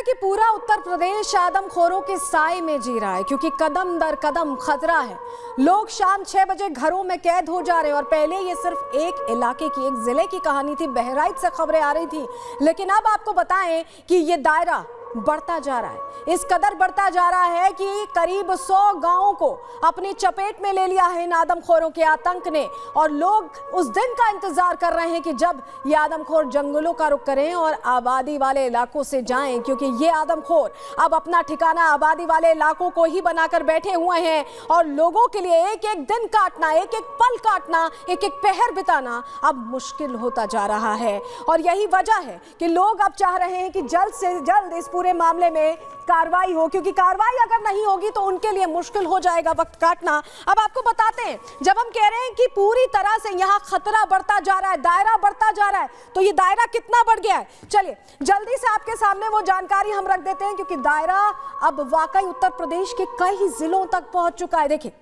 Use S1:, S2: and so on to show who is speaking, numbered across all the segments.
S1: कि पूरा उत्तर प्रदेश आदमखोरों के साए में जी रहा है, क्योंकि कदम दर कदम खतरा है। लोग शाम 6 बजे घरों में कैद हो जा रहे हैं। और पहले ये सिर्फ एक इलाके की, एक जिले की कहानी थी, बहराइच से खबरें आ रही थी, लेकिन अब आपको बताएं कि ये दायरा बढ़ता जा रहा है। इस कदर बढ़ता जा रहा है कि करीब 100 गांवों को अपनी चपेट में ले लिया है इन आदमखोरों के आतंक ने। और लोग उस दिन का इंतजार कर रहे हैं कि जब ये आदमखोर जंगलों का रुख करें और आबादी वाले इलाकों से जाएं, क्योंकि ये आदमखोर अब अपना ठिकाना आबादी वाले इलाकों को ही बनाकर बैठे हुए हैं। और लोगों के लिए एक एक दिन काटना, एक एक पल काटना, एक एक पहर बिताना अब मुश्किल होता जा रहा है। और यही वजह है कि लोग अब चाह रहे हैं कि जल्द से जल्द इस पूरे मामले में कार्रवाई हो, क्योंकि कार्रवाई अगर नहीं होगी तो उनके लिए मुश्किल हो जाएगा वक्त काटना। अब आपको बताते हैं, जब हम कह रहे हैं कि पूरी तरह से यहाँ खतरा बढ़ता जा रहा है, दायरा बढ़ता जा रहा है, तो ये दायरा कितना बढ़ गया है, चलिए जल्दी से आपके सामने वो जानकारी हम रख देते हैं, क्योंकि दायरा अब वाकई उत्तर प्रदेश के कई जिलों तक पहुंच चुका है। देखिए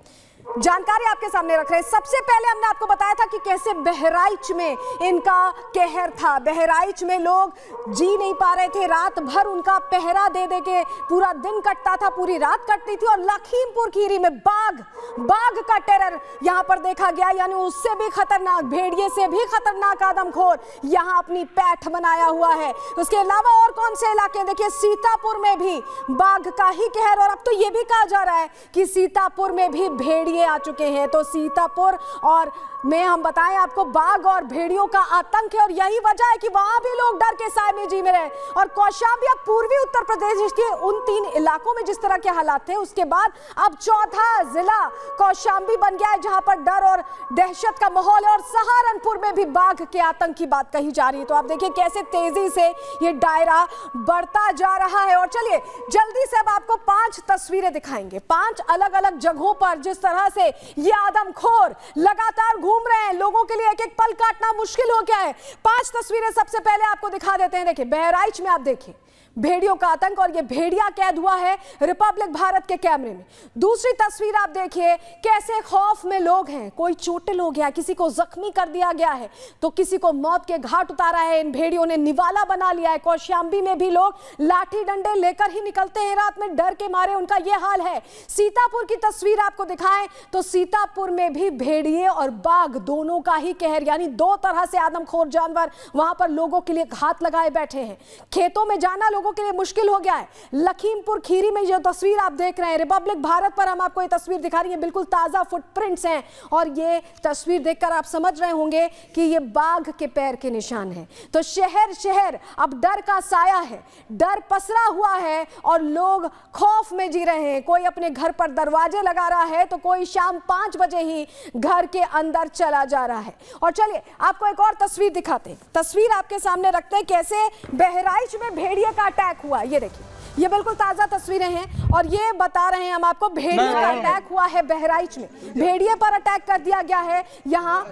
S1: जानकारी आपके सामने रख रहे हैं। सबसे पहले हमने आपको बताया था कि कैसे बहराइच में इनका कहर था। बहराइच में लोग जी नहीं पा रहे थे, रात भर उनका पहरा दे दे के पूरा दिन कटता था, पूरी रात कटती थी। और लखीमपुर खीरी में बाघ का टेरर यहां पर देखा गया, यानी उससे भी खतरनाक, भेड़िए से भी खतरनाक आदमखोर यहां अपनी पैठ बनाया हुआ है। उसके अलावा और कौन से इलाके, देखिए सीतापुर में भी बाघ का ही कहर। और अब तो यह भी कहा जा रहा है कि सीतापुर में भी भेड़िए आ चुके हैं। तो सीतापुर और में हम बताएं आपको, बाघ और भेड़ियों का आतंक है। और यही वजह है कि वहां भी लोग डर के साए में जी में रहे। और कौशाम्बी, अब पूर्वी उत्तर प्रदेश के उन 3 इलाकों में जिस तरह के हालात थे, उसके बाद अब चौथा जिला कौशाम्बी बन गया है, जहां पर डर और दहशत का माहौल है। और सहारनपुर में भी बाघ के आतंक की बात कही जा रही है। तो आप देखिए कैसे तेजी से ये दायरा बढ़ता जा रहा है। और चलिए जल्दी से अब आपको 5 तस्वीरें दिखाएंगे, 5 अलग अलग जगहों पर जिस तरह से ये आदमखोर लगातार घूम रहे हैं। लोगों के लिए एक एक पल काटना मुश्किल हो गया है। 5 तस्वीरें सबसे पहले आपको दिखा देते हैं। देखिए बहराइच में आप देखिए भेड़ियों का आतंक, और ये भेड़िया कैद हुआ है रिपब्लिक भारत के कैमरे में। दूसरी तस्वीर आप देखिए कैसे खौफ में लोग हैं, कोई चोटिल हो गया, किसी को जख्मी कर दिया गया है, तो किसी को मौत के घाट उतारा है इन भेड़ियों ने, निवाला बना लिया है। कौशाम्बी में भी लोग लाठी डंडे लेकर ही निकलते हैं रात में, डर के मारे उनका यह हाल है। सीतापुर की तस्वीर आपको दिखाएं तो सीतापुर में भी भेड़िए और बाघ दोनों का ही कहर, यानी 2 तरह से आदमखोर जानवर वहां पर लोगों के लिए घात लगाए बैठे हैं। खेतों में जाना लोगों के लिए मुश्किल हो गया है। लखीमपुर खीरी में जो तस्वीर आप देख रहे हैं, रिपब्लिक भारत पर हम आपको ये तस्वीर दिखा रही है, बिल्कुल ताजा फुटप्रिंट्स हैं। और ये तस्वीर देखकर आप समझ रहे होंगे कि ये बाघ के पैर के निशान हैं। तो शहर शहर अब डर का साया है, डर पसरा हुआ है और लोग खौफ में जी रहे हैं। कोई अपने घर पर दरवाजे लगा रहा है तो कोई शाम 5 बजे ही घर के अंदर चला जा रहा है। और चलिए आपको एक और तस्वीर दिखाते हैं, तस्वीर आपके सामने रखते हैं कैसे बहराइच में भेड़िए का अटैक हुआ। ये देखिए, ये बिल्कुल ताजा तस्वीरें हैं और ये बता रहे हैं हम आपको, भेड़िए का अटैक हुआ है बहराइच में। भेड़िए पर अटैक कर दिया गया है। यहाँ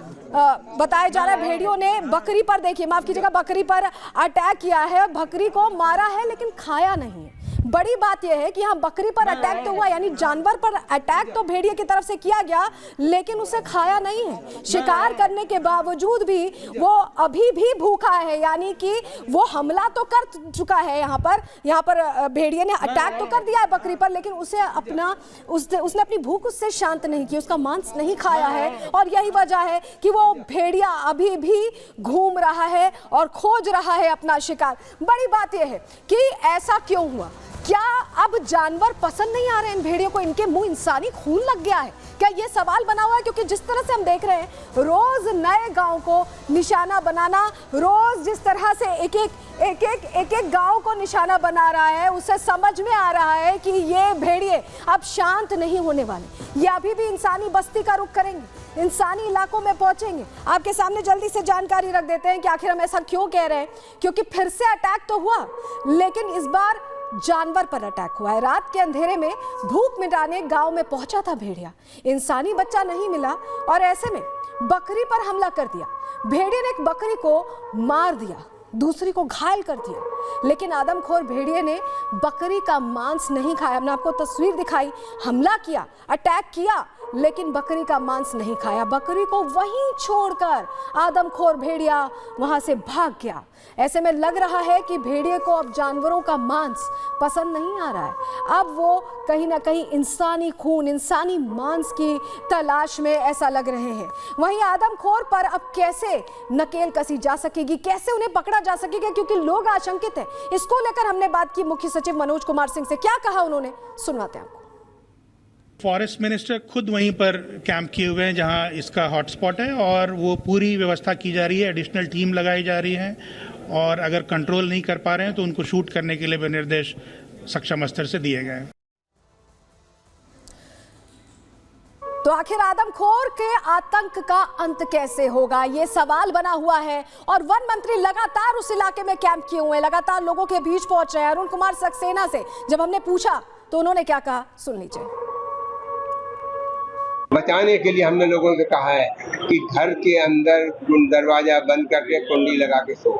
S1: बताया जा रहा है भेड़ियों ने बकरी पर, देखिए माफ कीजिएगा, बकरी पर अटैक किया है, बकरी को मारा है लेकिन खाया नहीं है। बड़ी बात यह है कि यहाँ बकरी पर अटैक तो हुआ, यानी जानवर पर अटैक तो भेड़िए की तरफ से किया गया, लेकिन उसे खाया नहीं है। शिकार करने के बावजूद भी वो अभी भी भूखा है, यानी कि वो हमला तो कर चुका है। यहाँ पर भेड़िए ने अटैक तो कर दिया है बकरी पर, लेकिन उसे उसने अपनी भूख उससे शांत नहीं की, उसका मांस नहीं खाया है। और यही वजह है कि वो भेड़िया अभी भी घूम रहा है और खोज रहा है अपना शिकार। बड़ी बात यह है कि ऐसा क्यों हुआ, क्या अब जानवर पसंद नहीं आ रहे हैं इन भेड़ियों को, इनके मुंह इंसानी खून लग गया है, क्या ये सवाल बना हुआ है? क्योंकि जिस तरह से हम देख रहे हैं रोज नए गांव को निशाना बनाना, रोज जिस तरह से एक एक गांव को निशाना बना रहा है, उससे समझ में आ रहा है कि ये भेड़िए अब शांत नहीं होने वाले, ये अभी भी इंसानी बस्ती का रुख करेंगे, इंसानी इलाकों में पहुंचेंगे। आपके सामने जल्दी से जानकारी रख देते हैं कि आखिर हम ऐसा क्यों कह रहे हैं, क्योंकि फिर से अटैक तो हुआ, लेकिन इस बार जानवर पर अटैक हुआ है। रात के अंधेरे में भूख मिटाने गांव में पहुंचा था भेड़िया, इंसानी बच्चा नहीं मिला और ऐसे में बकरी पर हमला कर दिया। भेड़िए ने एक बकरी को मार दिया, दूसरी को घायल कर दिया। लेकिन आदमखोर भेड़िए ने बकरी का मांस नहीं खाया। हमने आपको तस्वीर दिखाई, हमला किया, अटैक किया, लेकिन बकरी का मांस नहीं खाया। बकरी को वहीं छोड़कर आदमखोर भेड़िया वहां से भाग गया। ऐसे में लग रहा है कि भेड़िए को अब जानवरों का मांस पसंद नहीं आ रहा है। अब वो कहीं ना कहीं इंसानी खून, इंसानी मांस की तलाश में ऐसा लग रहे हैं। वहीं आदमखोर पर अब कैसे नकेल कसी जा सकेगी, कैसे उन्हें पकड़ा जा सकेगा, क्योंकि लोग आशंकित हैं। इसको लेकर हमने बात की मुख्य सचिव मनोज कुमार सिंह से। क्या कहा उन्होंने, सुनवाते हैं आपको।
S2: फॉरेस्ट मिनिस्टर खुद वहीं पर कैंप किए हुए हैं जहां इसका हॉटस्पॉट है, और वो पूरी व्यवस्था की जा रही है, एडिशनल टीम लगाई जा रही है, और अगर कंट्रोल नहीं कर पा रहे हैं तो उनको शूट करने के लिए भी निर्देश सक्षम स्तर से दिए गए हैं।
S1: तो आखिर आदमखोर के आतंक का अंत कैसे होगा, ये सवाल बना हुआ है। और वन मंत्री लगातार उस इलाके में कैंप किए हुए हैं, लगातार लोगों के बीच पहुंच रहे हैं। अरुण कुमार सक्सेना से जब हमने पूछा तो उन्होंने क्या कहा, सुन लीजिए।
S3: बचाने के लिए हमने लोगों से कहा है कि घर के अंदर दरवाजा बंद करके कुंडी लगा के सो,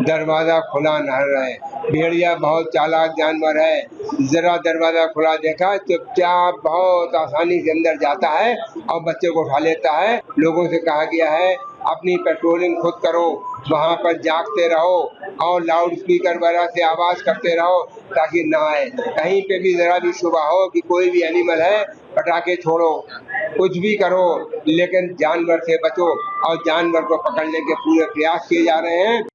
S3: दरवाजा खुला न रहे। भेड़िया बहुत चालाक जानवर है, जरा दरवाजा खुला देखा चुपचाप बहुत आसानी से अंदर जाता है और बच्चे को उठा लेता है। लोगों से कहा गया है अपनी पेट्रोलिंग खुद करो, वहाँ पर जागते रहो और लाउड स्पीकर वगैरह से आवाज करते रहो ताकि ना आए। कहीं पे भी जरा भी शुबा हो कि कोई भी एनिमल है, पटाखे छोड़ो, कुछ भी करो, लेकिन जानवर से बचो। और जानवर को पकड़ने के पूरे प्रयास किए जा रहे हैं।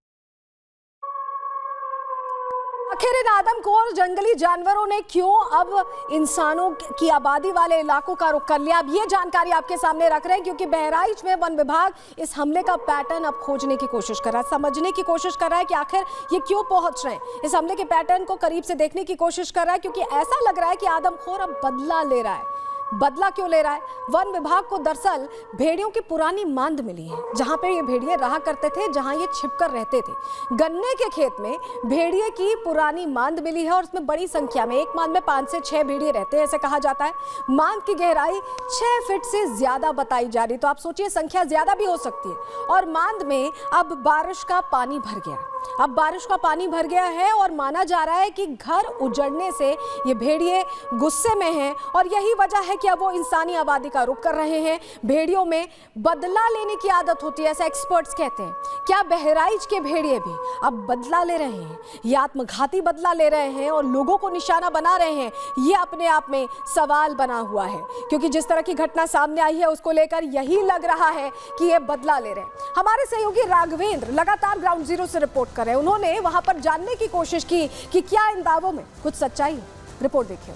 S1: आखिर इन आदमखोर जंगली जानवरों ने क्यों अब इंसानों की आबादी वाले इलाकों का रुख कर लिया, अब ये जानकारी आपके सामने रख रहे हैं, क्योंकि बहराइच में वन विभाग इस हमले का पैटर्न अब खोजने की कोशिश कर रहा है, समझने की कोशिश कर रहा है कि आखिर ये क्यों पहुंच रहे हैं। इस हमले के पैटर्न को करीब से देखने की कोशिश कर रहा है, क्योंकि ऐसा लग रहा है कि आदमखोर अब बदला ले रहा है। बदला क्यों ले रहा है? वन विभाग को दरअसल भेड़ियों की पुरानी मांद मिली है, जहां पे ये भेड़िए रहा करते थे, जहां ये छिपकर रहते थे। गन्ने के खेत में भेड़िए की पुरानी मांद मिली है और उसमें बड़ी संख्या में, एक मांद में 5 से 6 भेड़िए रहते हैं, ऐसे कहा जाता है। मांद की गहराई 6 फीट से ज्यादा बताई जा रही, तो आप सोचिए संख्या ज्यादा भी हो सकती है। और मांद में अब बारिश का पानी भर गया, अब बारिश का पानी भर गया है और माना जा रहा है कि घर उजड़ने से ये भेड़िए गुस्से में हैं और यही वजह है कि अब वो इंसानी आबादी का रुख कर रहे हैं। भेड़ियों में बदला लेने की आदत होती है, ऐसा एक्सपर्ट्स कहते हैं। क्या बहराइच के भेड़िए भी अब बदला ले रहे हैं? ये आत्मघाती बदला ले रहे हैं और लोगों को निशाना बना रहे हैं? ये अपने आप में सवाल बना हुआ है, क्योंकि जिस तरह की घटना सामने आई है उसको लेकर यही लग रहा है कि ये बदला ले रहे हैं। हमारे सहयोगी राघवेंद्र लगातार ग्राउंड जीरो से रिपोर्ट कर रहे हैं। उन्होंने वहां पर जानने की कोशिश की कि क्या इन दावों में कुछ सच्चाई है। रिपोर्ट देखिए।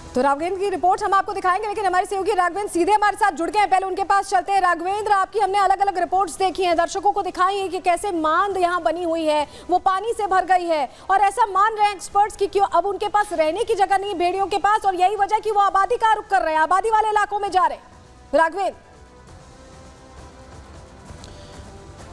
S1: तो राघवेंद्र की रिपोर्ट हम आपको दिखाएंगे, लेकिन हमारे सहयोगी राघवेंद्र सीधे हमारे साथ जुड़ गए हैं। पहले उनके पास चलते हैं। राघवेंद्र, आपकी हमने अलग अलग रिपोर्ट्स देखी हैं, दर्शकों को दिखाई है कि कैसे मांद यहाँ बनी हुई है, वो पानी से भर गई है और ऐसा मान रहे हैं एक्सपर्ट्स कि क्यों अब उनके पास रहने की जगह नहीं भेड़ियों के पास, और यही वजह कि वो आबादी का रुख कर रहे हैं, आबादी वाले इलाकों में जा रहे हैं। राघवेंद्र,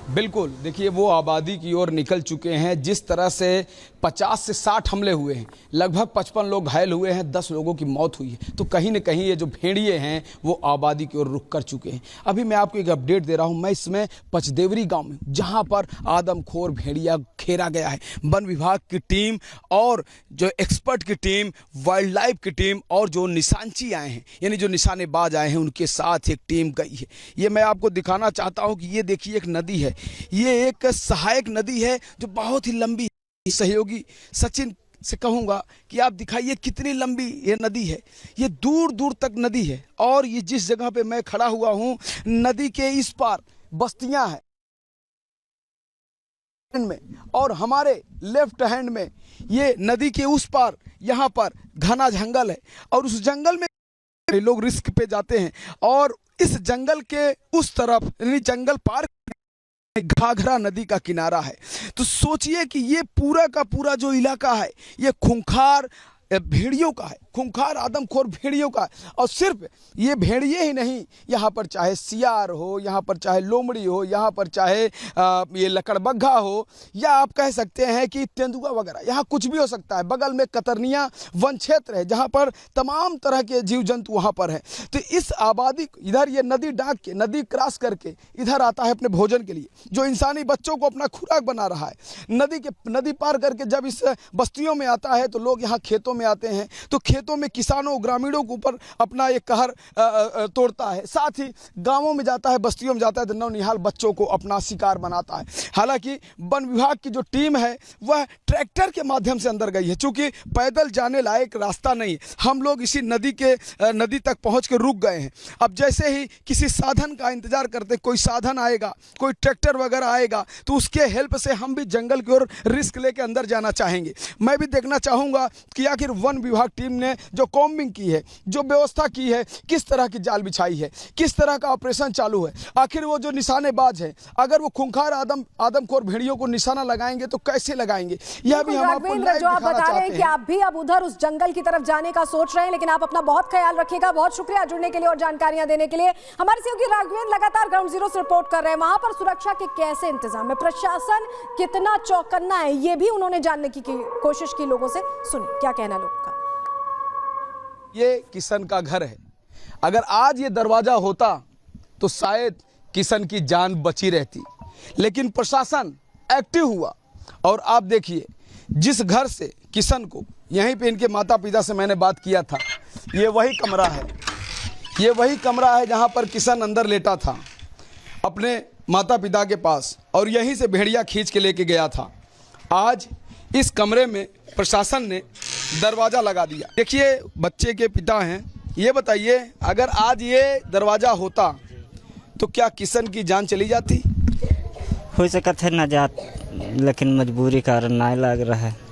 S4: बिल्कुल, देखिए वो आबादी की ओर निकल चुके हैं। जिस तरह से 50 से 60 हमले हुए हैं, लगभग 55 लोग घायल हुए हैं, 10 लोगों की मौत हुई है, तो कहीं न कहीं ये जो भेड़िए हैं वो आबादी की ओर रुख कर चुके हैं। अभी मैं आपको एक अपडेट दे रहा हूं, मैं इसमें पचदेवरी गांव में, जहां पर आदमखोर भेड़िया घेरा गया है। वन विभाग की टीम और जो एक्सपर्ट की टीम, वाइल्ड लाइफ की टीम और जो निशानची आए हैं, यानी जो निशानेबाज आए हैं, उनके साथ एक टीम गई है। ये मैं आपको दिखाना चाहता हूँ कि ये देखिए एक नदी है, ये एक सहायक नदी है जो बहुत ही लंबी है। सहयोगी सचिन से कहूंगा कि आप दिखाइए कितनी लंबी ये नदी है, ये दूर दूर तक नदी है। और ये जिस जगह पे मैं खड़ा हुआ हूं, नदी के इस पार बस्तियां हैं में, और हमारे लेफ्ट हैंड में ये नदी के उस पार यहाँ पर घना जंगल है, और उस जंगल में लोग रिस्क पे जाते हैं। और इस जंगल के उस तरफ यानी जंगल पार घाघरा नदी का किनारा है। तो सोचिए कि ये पूरा का पूरा जो इलाका है, ये खूंखार भेड़ियों का है, खूंखार आदमखोर भेड़ियों का है। और सिर्फ ये भेड़िए ही नहीं, यहाँ पर चाहे सियार हो, यहाँ पर चाहे लोमड़ी हो, यहाँ पर चाहे ये लकड़बग्घा हो, या आप कह सकते हैं कि तेंदुआ वगैरह, यहाँ कुछ भी हो सकता है। बगल में कतरनिया वन क्षेत्र है जहाँ पर तमाम तरह के जीव जंतु वहाँ पर है। तो इस आबादी इधर ये नदी डाक के, नदी क्रॉस करके इधर आता है अपने भोजन के लिए, जो इंसानी बच्चों को अपना खुराक बना रहा है। नदी पार करके जब इस बस्तियों में आता है तो लोग यहाँ खेतों में आते हैं, तो खेतों में किसानों ग्रामीणों के ऊपर अपना एक कहर तोड़ता है। साथ ही गांवों में जाता है, बस्तियों में जाता है तो नौनिहाल बच्चों को अपना शिकार बनाता है। हालांकि वन विभाग की जो टीम है वह ट्रैक्टर के माध्यम से अंदर गई है, चूंकि पैदल जाने लायक रास्ता नहीं है। हम लोग इसी नदी तक पहुंच के रुक गए हैं। अब जैसे ही किसी साधन का इंतजार करते, कोई साधन आएगा, कोई ट्रैक्टर वगैरह आएगा, तो उसके हेल्प से हम भी जंगल की ओर रिस्क लेके अंदर जाना चाहेंगे। मैं भी देखना चाहूँगा कि आखिर वन विभाग टीम ने जो कॉम्बिंग की है, जो व्यवस्था की है, किस तरह की जाल बिछाई है, किस तरह का ऑपरेशन चालू है। आखिर वो जो निशानेबाज है, अगर वो खूंखार आदमखोर भेड़ियों को निशाना लगाएंगे तो कैसे लगाएंगे, यह भी हम आपको लाइव
S1: जो आप
S4: दिखाना
S1: बता रहे हैं
S4: चाहते
S1: कि आप भी अब उधर उस जंगल की तरफ जाने का सोच रहे हैं, लेकिन आप अपना बहुत ख्याल रखिएगा। बहुत शुक्रिया जुड़ने के लिए और जानकारियां देने के लिए। हमारे सहयोगी राघवेंद्र लगातार ग्राउंड जीरो से रिपोर्ट कर रहे हैं। वहां पर सुरक्षा के कैसे इंतजाम है, प्रशासन कितना चौकन्ना है, ये भी उन्होंने जानने की कोशिश की लोगों से। सुनिए क्या कहना लोगों का।
S4: ये किशन का घर है, अगर आज ये दरवाजा होता तो शायद किशन की जान बची रहती, लेकिन प्रशासन एक्टिव हुआ। और आप देखिए, जिस घर से किशन को, यहीं पे इनके माता पिता से मैंने बात किया था, ये वही कमरा है, ये वही कमरा है जहां पर किशन अंदर लेटा था अपने माता पिता के पास, और यहीं से भेड़िया खींच के लेके गया था। आज इस कमरे में प्रशासन ने दरवाज़ा लगा दिया। देखिए, बच्चे के पिता हैं, ये बताइए, अगर आज ये दरवाज़ा होता तो क्या किशन की जान चली जाती?
S5: हो सकता है ना जात, लेकिन मजबूरी कारण ना लग रहा है।